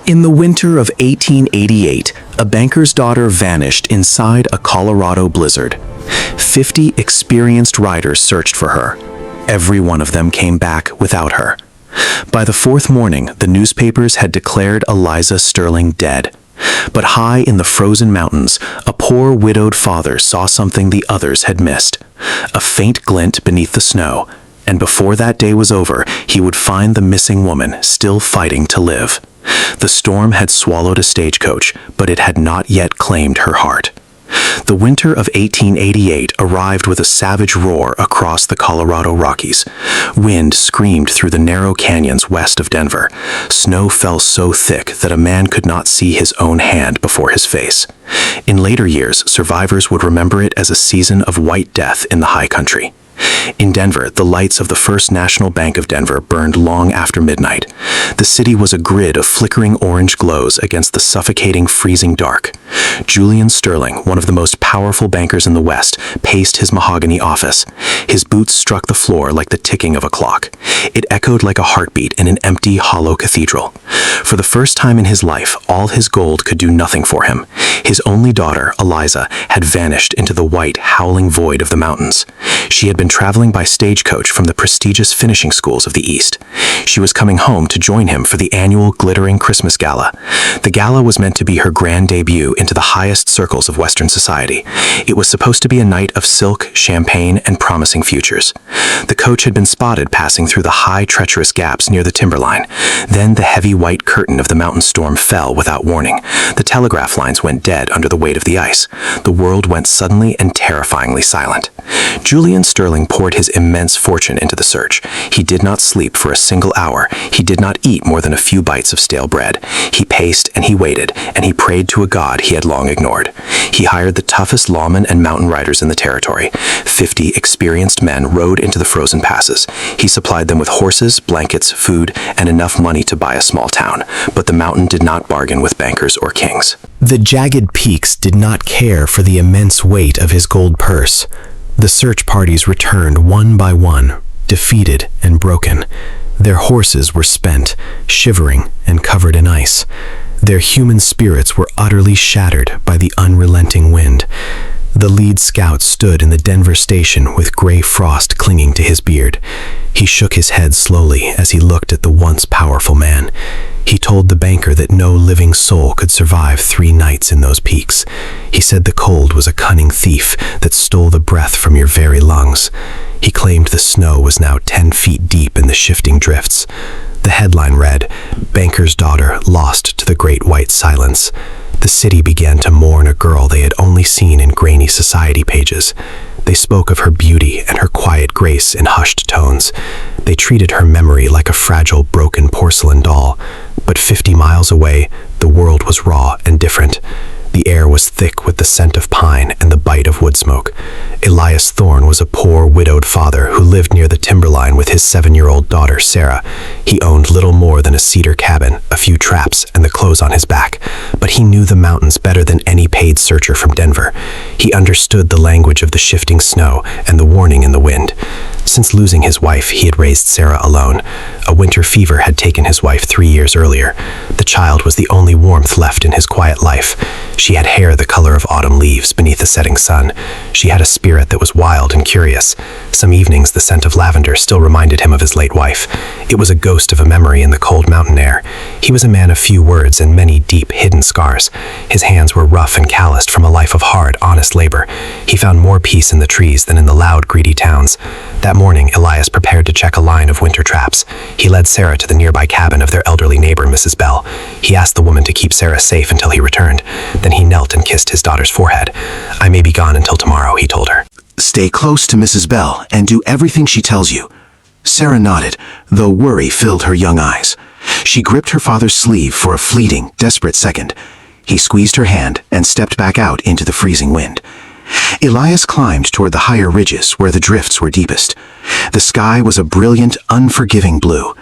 In the winter of 1888, a banker's daughter vanished inside a Colorado blizzard. 50 experienced riders searched for her. Every one of them came back without her. By the fourth morning, the newspapers had declared Eliza Sterling dead. But high in the frozen mountains, a poor widowed father saw something the others had missed. A faint glint beneath the snow, and before that day was over, he would find the missing woman still fighting to live. The storm had swallowed a stagecoach, but it had not yet claimed her heart. The winter of 1888 arrived with a savage roar across the Colorado Rockies. Wind screamed through the narrow canyons west of Denver. Snow fell so thick that a man could not see his own hand before his face. In later years, survivors would remember it as a season of white death in the high country. In Denver, the lights of the First National Bank of Denver burned long after midnight. The city was a grid of flickering orange glows against the suffocating, freezing dark. Julian Sterling, one of the most powerful bankers in the West, paced his mahogany office. His boots struck the floor like the ticking of a clock. It echoed like a heartbeat in an empty, hollow cathedral. For the first time in his life, all his gold could do nothing for him. His only daughter, Eliza, had vanished into the white, howling void of the mountains. She had been traveling by stagecoach from the prestigious finishing schools of the East. She was coming home to join him for the annual glittering Christmas gala. The gala was meant to be her grand debut into the highest circles of Western society. It was supposed to be a night of silk, champagne, and promising futures. The coach had been spotted passing through the high, treacherous gaps near the timberline. Then the heavy white curtain of the mountain storm fell without warning. The telegraph lines went dead under the weight of the ice. The world went suddenly and terrifyingly silent. Julian Sterling poured his immense fortune into the search. He did not sleep for a single hour. He did not eat more than a few bites of stale bread. He paced and he waited, and he prayed to a god he had long ignored. He hired the toughest lawmen and mountain riders in the territory. 50 experienced men rode into the frozen passes. He supplied them with horses, blankets, food, and enough money to buy a small town. But the mountain did not bargain with bankers or kings. The jagged peaks did not care for the immense weight of his gold purse. The search parties returned one by one, defeated and broken. Their horses were spent, shivering and covered in ice. Their human spirits were utterly shattered by the unrelenting wind. The lead scout stood in the Denver station with gray frost clinging to his beard. He shook his head slowly as he looked at the once powerful man. He told the banker that no living soul could survive 3 nights in those peaks. He said the cold was a cunning thief that stole the breath from your very lungs. He claimed the snow was now 10 feet deep in the shifting drifts. The headline read, "Banker's Daughter Lost to the Great White Silence." The city began to mourn a girl they had only seen in grainy society pages. They spoke of her beauty and her quiet grace in hushed tones. They treated her memory like a fragile, broken porcelain doll. But 50 miles away, the world was raw and different. The air was thick with the scent of pine and the bite of wood smoke. Elias Thorne was a poor, widowed father who lived near the timberline with his 7-year-old daughter, Sarah. He owned little more than a cedar cabin, a few traps, and the clothes on his back. But he knew the mountains better than any paid searcher from Denver. He understood the language of the shifting snow and the warning in the wind. Since losing his wife, he had raised Sarah alone. A winter fever had taken his wife 3 years earlier. The child was the only warmth left in his quiet life. She had hair the color of autumn leaves beneath the setting sun. She had a spirit that was wild and curious. Some evenings, the scent of lavender still reminded him of his late wife. It was a ghost of a memory in the cold mountain air. He was a man of few words and many deep, hidden scars. His hands were rough and calloused from a life of hard, honest labor. He found more peace in the trees than in the loud, greedy towns. That morning, Elias prepared to check a line of winter traps. He led Sarah to the nearby cabin of their elderly neighbor, Mrs. Bell. He asked the woman to keep Sarah safe until he returned. Then he knelt and kissed his daughter's forehead. "I may be gone until tomorrow," he told her. "Stay close to Mrs. Bell and do everything she tells you." Sarah nodded, though worry filled her young eyes. She gripped her father's sleeve for a fleeting, desperate second. He squeezed her hand and stepped back out into the freezing wind. Elias climbed toward the higher ridges where the drifts were deepest. The sky was a brilliant, unforgiving blue.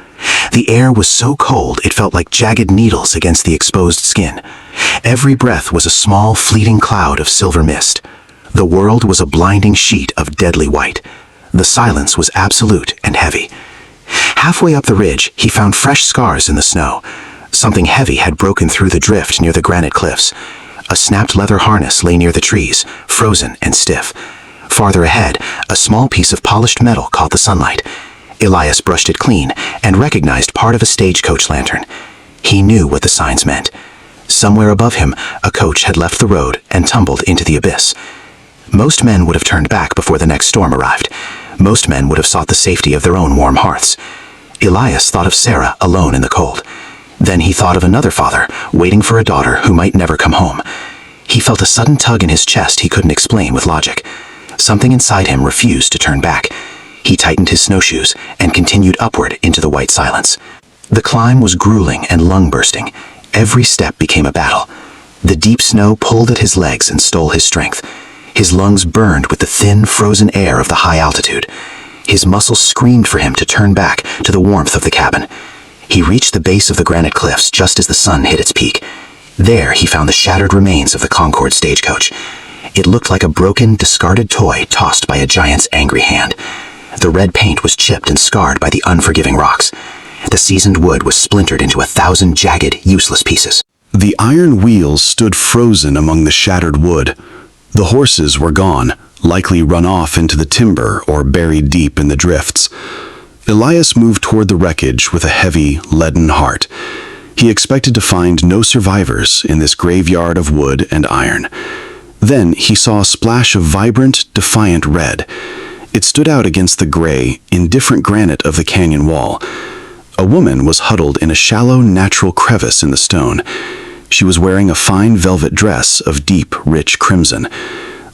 The air was so cold it felt like jagged needles against the exposed skin. Every breath was a small, fleeting cloud of silver mist. The world was a blinding sheet of deadly white. The silence was absolute and heavy. Halfway up the ridge, he found fresh scars in the snow. Something heavy had broken through the drift near the granite cliffs. A snapped leather harness lay near the trees, frozen and stiff. Farther ahead, a small piece of polished metal caught the sunlight. Elias brushed it clean and recognized part of a stagecoach lantern. He knew what the signs meant. Somewhere above him, a coach had left the road and tumbled into the abyss. Most men would have turned back before the next storm arrived. Most men would have sought the safety of their own warm hearths. Elias thought of Sarah alone in the cold. Then he thought of another father, waiting for a daughter who might never come home. He felt a sudden tug in his chest he couldn't explain with logic. Something inside him refused to turn back. He tightened his snowshoes and continued upward into the white silence. The climb was grueling and lung-bursting. Every step became a battle. The deep snow pulled at his legs and stole his strength. His lungs burned with the thin, frozen air of the high altitude. His muscles screamed for him to turn back to the warmth of the cabin. He reached the base of the granite cliffs just as the sun hit its peak. There he found the shattered remains of the Concorde stagecoach. It looked like a broken, discarded toy tossed by a giant's angry hand. The red paint was chipped and scarred by the unforgiving rocks. The seasoned wood was splintered into 1,000 jagged, useless pieces. The iron wheels stood frozen among the shattered wood. The horses were gone, likely run off into the timber or buried deep in the drifts. Elias moved toward the wreckage with a heavy, leaden heart. He expected to find no survivors in this graveyard of wood and iron. Then he saw a splash of vibrant, defiant red. It stood out against the gray, indifferent granite of the canyon wall. A woman was huddled in a shallow, natural crevice in the stone. She was wearing a fine velvet dress of deep, rich crimson.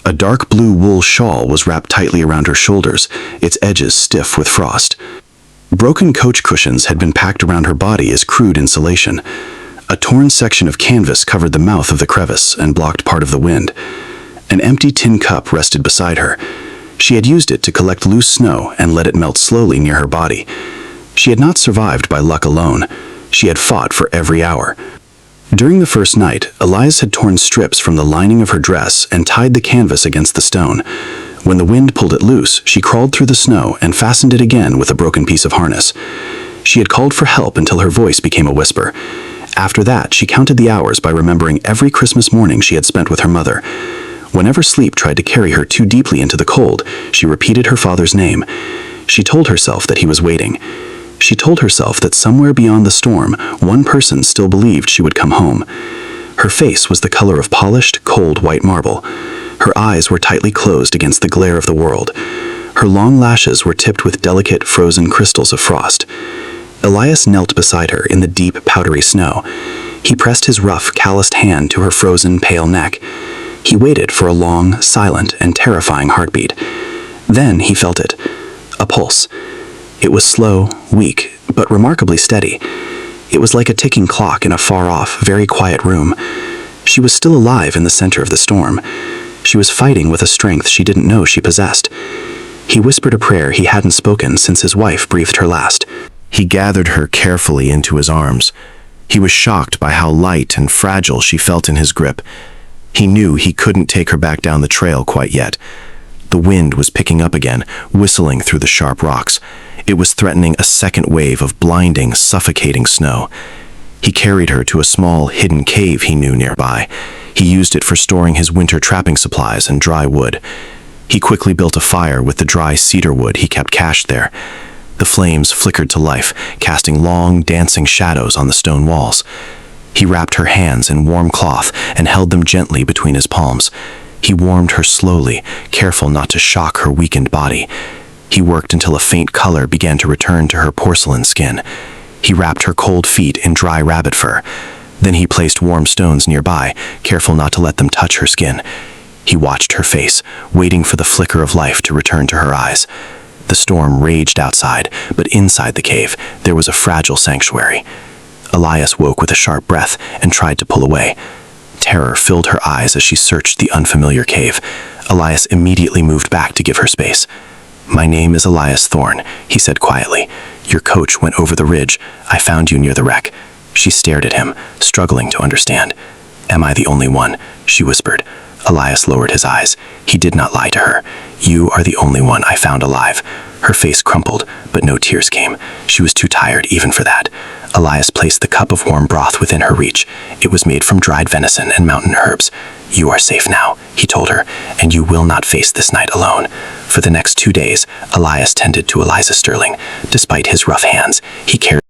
A dark blue wool shawl was wrapped tightly around her shoulders, its edges stiff with frost. Broken coach cushions had been packed around her body as crude insulation. A torn section of canvas covered the mouth of the crevice and blocked part of the wind. An empty tin cup rested beside her. She had used it to collect loose snow and let it melt slowly near her body. She had not survived by luck alone. She had fought for every hour. During the first night, Elias had torn strips from the lining of her dress and tied the canvas against the stone. When the wind pulled it loose, she crawled through the snow and fastened it again with a broken piece of harness. She had called for help until her voice became a whisper. After that, she counted the hours by remembering every Christmas morning she had spent with her mother. Whenever sleep tried to carry her too deeply into the cold, she repeated her father's name. She told herself that he was waiting. She told herself that somewhere beyond the storm, one person still believed she would come home. Her face was the color of polished, cold white marble. Her eyes were tightly closed against the glare of the world. Her long lashes were tipped with delicate, frozen crystals of frost. Elias knelt beside her in the deep, powdery snow. He pressed his rough, calloused hand to her frozen, pale neck. He waited for a long, silent, and terrifying heartbeat. Then he felt it. A pulse. It was slow, weak, but remarkably steady. It was like a ticking clock in a far-off, very quiet room. She was still alive in the center of the storm. She was fighting with a strength she didn't know she possessed. He whispered a prayer he hadn't spoken since his wife breathed her last. He gathered her carefully into his arms. He was shocked by how light and fragile she felt in his grip. He knew he couldn't take her back down the trail quite yet. The wind was picking up again, whistling through the sharp rocks. It was threatening a second wave of blinding, suffocating snow. He carried her to a small, hidden cave he knew nearby. He used it for storing his winter trapping supplies and dry wood. He quickly built a fire with the dry cedar wood he kept cached there. The flames flickered to life, casting long, dancing shadows on the stone walls. He wrapped her hands in warm cloth and held them gently between his palms. He warmed her slowly, careful not to shock her weakened body. He worked until a faint color began to return to her porcelain skin. He wrapped her cold feet in dry rabbit fur. Then he placed warm stones nearby, careful not to let them touch her skin. He watched her face, waiting for the flicker of life to return to her eyes. The storm raged outside, but inside the cave, there was a fragile sanctuary. Elias woke with a sharp breath and tried to pull away. Terror filled her eyes as she searched the unfamiliar cave. Elias immediately moved back to give her space. "My name is Elias Thorne," he said quietly. "Your coach went over the ridge. I found you near the wreck." She stared at him, struggling to understand. "Am I the only one?" she whispered. Elias lowered his eyes. He did not lie to her. You are the only one I found alive. Her face crumpled, but no tears came. She was too tired even for that. Elias placed the cup of warm broth within her reach. It was made from dried venison and mountain herbs. You are safe now, he told her, and you will not face this night alone. For the next 2 days, Elias tended to Eliza Sterling. Despite his rough hands, he cared